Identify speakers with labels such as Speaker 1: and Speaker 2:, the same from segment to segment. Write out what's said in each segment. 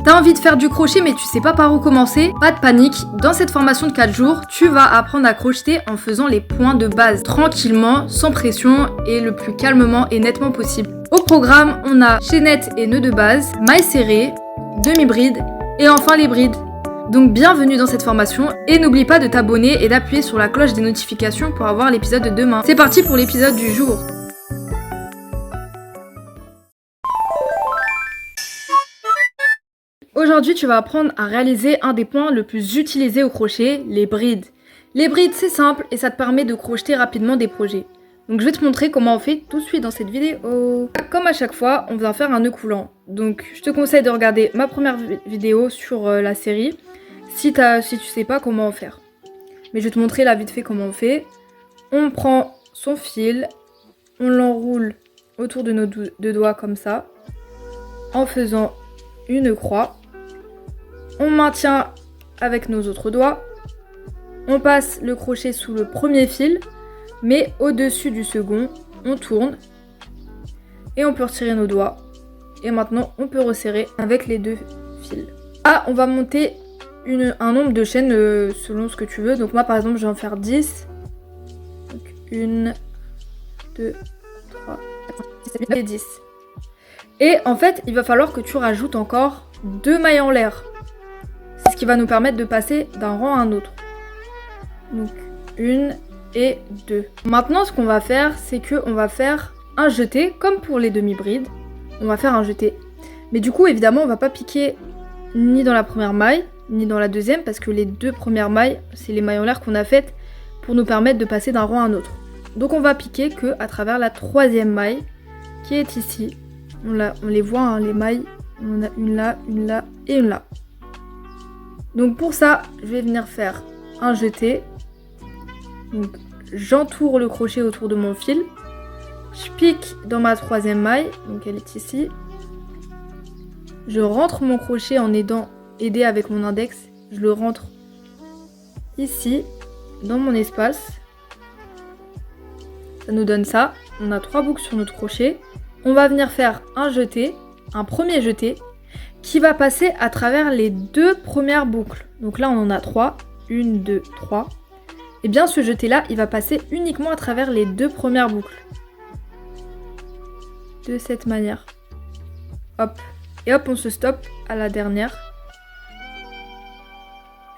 Speaker 1: T'as envie de faire du crochet mais tu sais pas par où commencer? Pas de panique, dans cette formation de 4 jours, tu vas apprendre à crocheter en faisant les points de base, tranquillement, sans pression et le plus calmement et nettement possible. Au programme, on a chaînette et nœud de base, mailles serrées, demi-bride et enfin les brides. Donc bienvenue dans cette formation et n'oublie pas de t'abonner et d'appuyer sur la cloche des notifications pour avoir l'épisode de demain. C'est parti pour l'épisode du jour. Aujourd'hui, tu vas apprendre à réaliser un des points le plus utilisés au crochet, les brides. Les brides, c'est simple et ça te permet de crocheter rapidement des projets. Donc je vais te montrer comment on fait tout de suite dans cette vidéo. Comme à chaque fois, on va faire un nœud coulant. Donc je te conseille de regarder ma première vidéo sur la série si tu sais pas comment en faire. Mais je vais te montrer là vite fait comment on fait. On prend son fil, on l'enroule autour de nos deux doigts comme ça, en faisant une croix. On maintient avec nos autres doigts. On passe le crochet sous le premier fil, mais au-dessus du second, on tourne. Et on peut retirer nos doigts. Et maintenant, on peut resserrer avec les deux fils. Ah, on va monter un nombre de chaînes selon ce que tu veux. Donc moi, par exemple, je vais en faire 10. Donc 1, 2, 3, 4, 5, 6, 7, 8, 9 et 10. Et en fait, il va falloir que tu rajoutes encore 2 mailles en l'air. C'est ce qui va nous permettre de passer d'un rang à un autre. Donc 1 et 2. Maintenant, ce qu'on va faire, c'est qu'on va faire un jeté, comme pour les demi-brides. On va faire un jeté. Mais du coup, évidemment, on va pas piquer ni dans la première maille, ni dans la deuxième, parce que les deux premières mailles, c'est les mailles en l'air qu'on a faites pour nous permettre de passer d'un rang à un autre. Donc on va piquer que à travers la troisième maille, qui est ici. On les voit, hein, les mailles. On a une là et une là. Donc pour ça, je vais venir faire un jeté. Donc j'entoure le crochet autour de mon fil. Je pique dans ma troisième maille, donc elle est ici. Je rentre mon crochet en aidé avec mon index. Je le rentre ici, dans mon espace. Ça nous donne ça. On a 3 boucles sur notre crochet. On va venir faire un jeté, un premier jeté, qui va passer à travers les 2 premières boucles. Donc là, on en a 3. 1, 2, 3. Et bien, ce jeté-là, il va passer uniquement à travers les 2 premières boucles. De cette manière. Hop. Et hop, on se stoppe à la dernière.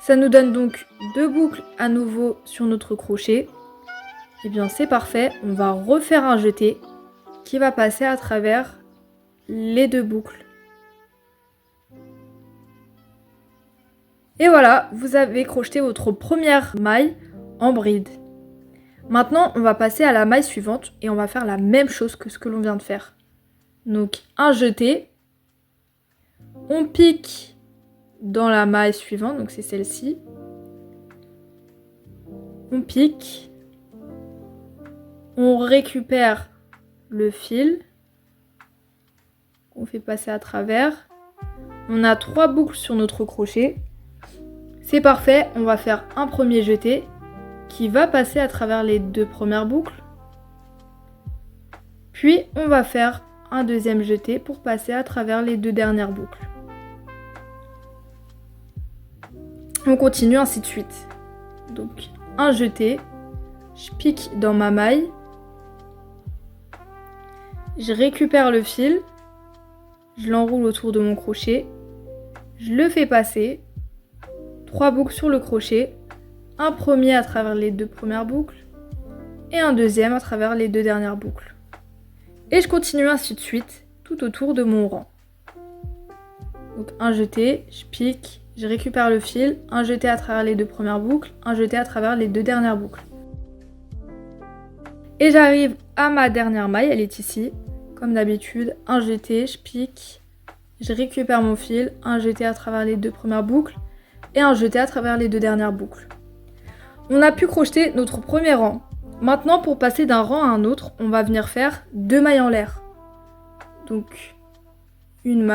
Speaker 1: Ça nous donne donc 2 boucles à nouveau sur notre crochet. Et bien, c'est parfait. On va refaire un jeté qui va passer à travers les 2 boucles. Et voilà, vous avez crocheté votre première maille en bride. Maintenant, on va passer à la maille suivante et on va faire la même chose que ce que l'on vient de faire. Donc, un jeté. On pique dans la maille suivante, donc c'est celle-ci. On pique. On récupère le fil. On fait passer à travers. On a 3 boucles sur notre crochet. C'est parfait, on va faire un premier jeté qui va passer à travers les 2 premières boucles. Puis on va faire un deuxième jeté pour passer à travers les 2 dernières boucles. On continue ainsi de suite. Donc un jeté, je pique dans ma maille, je récupère le fil, je l'enroule autour de mon crochet, je le fais passer. 3 boucles sur le crochet, un premier à travers les 2 premières boucles et un deuxième à travers les 2 dernières boucles. Et je continue ainsi de suite tout autour de mon rang. Donc un jeté, je pique, je récupère le fil, un jeté à travers les 2 premières boucles, un jeté à travers les 2 dernières boucles. Et j'arrive à ma dernière maille, elle est ici, comme d'habitude, un jeté, je pique, je récupère mon fil, un jeté à travers les 2 premières boucles, et un jeté à travers les 2 dernières boucles. On a pu crocheter notre premier rang. Maintenant, pour passer d'un rang à un autre, on va venir faire 2 mailles en l'air. Donc, une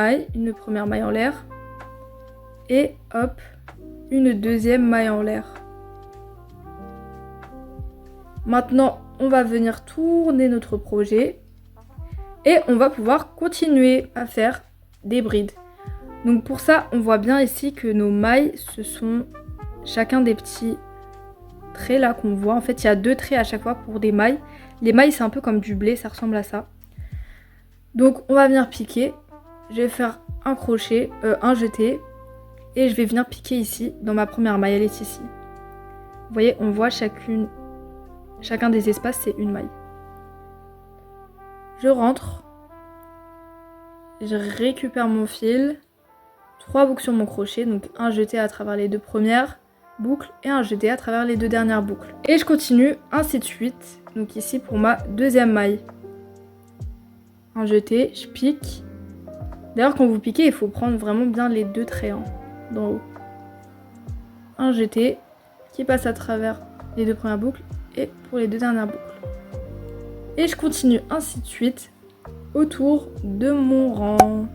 Speaker 1: première maille en l'air, et hop, une deuxième maille en l'air. Maintenant, on va venir tourner notre projet, et on va pouvoir continuer à faire des brides. Donc pour ça, on voit bien ici que nos mailles, ce sont chacun des petits traits là qu'on voit. En fait, il y a 2 traits à chaque fois pour des mailles. Les mailles, c'est un peu comme du blé, ça ressemble à ça. Donc on va venir piquer. Je vais faire un crochet, un jeté. Et je vais venir piquer ici, dans ma première maille, elle est ici. Vous voyez, on voit chacun des espaces, c'est une maille. Je rentre. Je récupère mon fil. 3 boucles sur mon crochet, donc un jeté à travers les 2 premières boucles et un jeté à travers les 2 dernières boucles. Et je continue, ainsi de suite. Donc ici pour ma deuxième maille. Un jeté, je pique. D'ailleurs quand vous piquez, il faut prendre vraiment bien les 2 traits d'en haut. Un jeté qui passe à travers les 2 premières boucles et pour les 2 dernières boucles. Et je continue ainsi de suite autour de mon rang.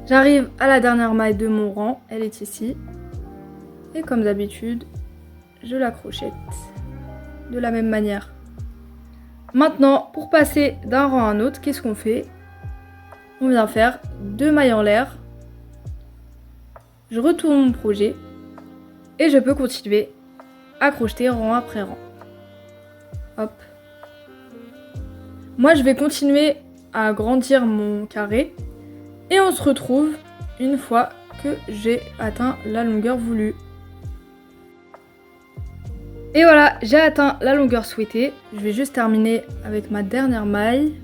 Speaker 1: J'arrive à la dernière maille de mon rang, elle est ici. Et comme d'habitude, je la crochette de la même manière. Maintenant, pour passer d'un rang à un autre, qu'est-ce qu'on fait? On vient faire 2 mailles en l'air. Je retourne mon projet et je peux continuer à crocheter rang après rang. Hop. Moi, je vais continuer à agrandir mon carré. Et on se retrouve une fois que j'ai atteint la longueur voulue. Et voilà, j'ai atteint la longueur souhaitée. Je vais juste terminer avec ma dernière maille.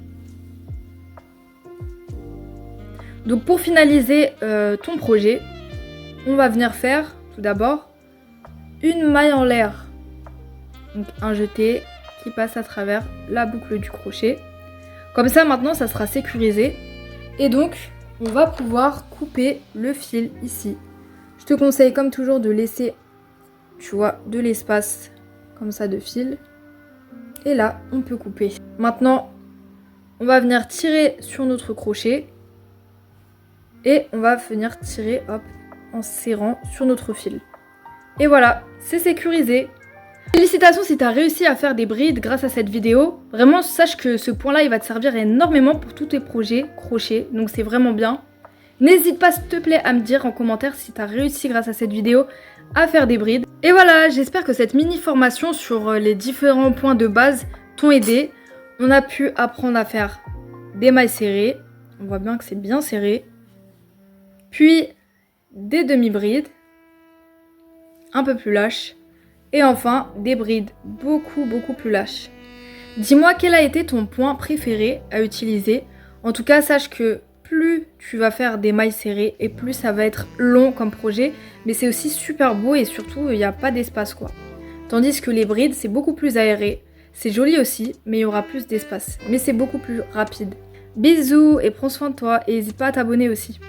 Speaker 1: Donc pour finaliser ton projet, on va venir faire tout d'abord une maille en l'air. Donc un jeté qui passe à travers la boucle du crochet. Comme ça maintenant ça sera sécurisé. Et donc on va pouvoir couper le fil ici. Je te conseille comme toujours de laisser, tu vois, de l'espace comme ça de fil. Et là, on peut couper. Maintenant, on va venir tirer sur notre crochet. Et on va venir tirer, hop, en serrant sur notre fil. Et voilà, c'est sécurisé. Félicitations si tu as réussi à faire des brides grâce à cette vidéo. Vraiment, sache que ce point-là, il va te servir énormément pour tous tes projets crochet. Donc c'est vraiment bien. N'hésite pas, s'il te plaît, à me dire en commentaire si tu as réussi grâce à cette vidéo à faire des brides. Et voilà, j'espère que cette mini formation sur les différents points de base t'ont aidé. On a pu apprendre à faire des mailles serrées. On voit bien que c'est bien serré. Puis des demi-brides. Un peu plus lâches. Et enfin, des brides beaucoup plus lâches. Dis-moi quel a été ton point préféré à utiliser. En tout cas, sache que plus tu vas faire des mailles serrées et plus ça va être long comme projet. Mais c'est aussi super beau et surtout, il n'y a pas d'espace quoi. Tandis que les brides, c'est beaucoup plus aéré. C'est joli aussi, mais il y aura plus d'espace. Mais c'est beaucoup plus rapide. Bisous et prends soin de toi et n'hésite pas à t'abonner aussi.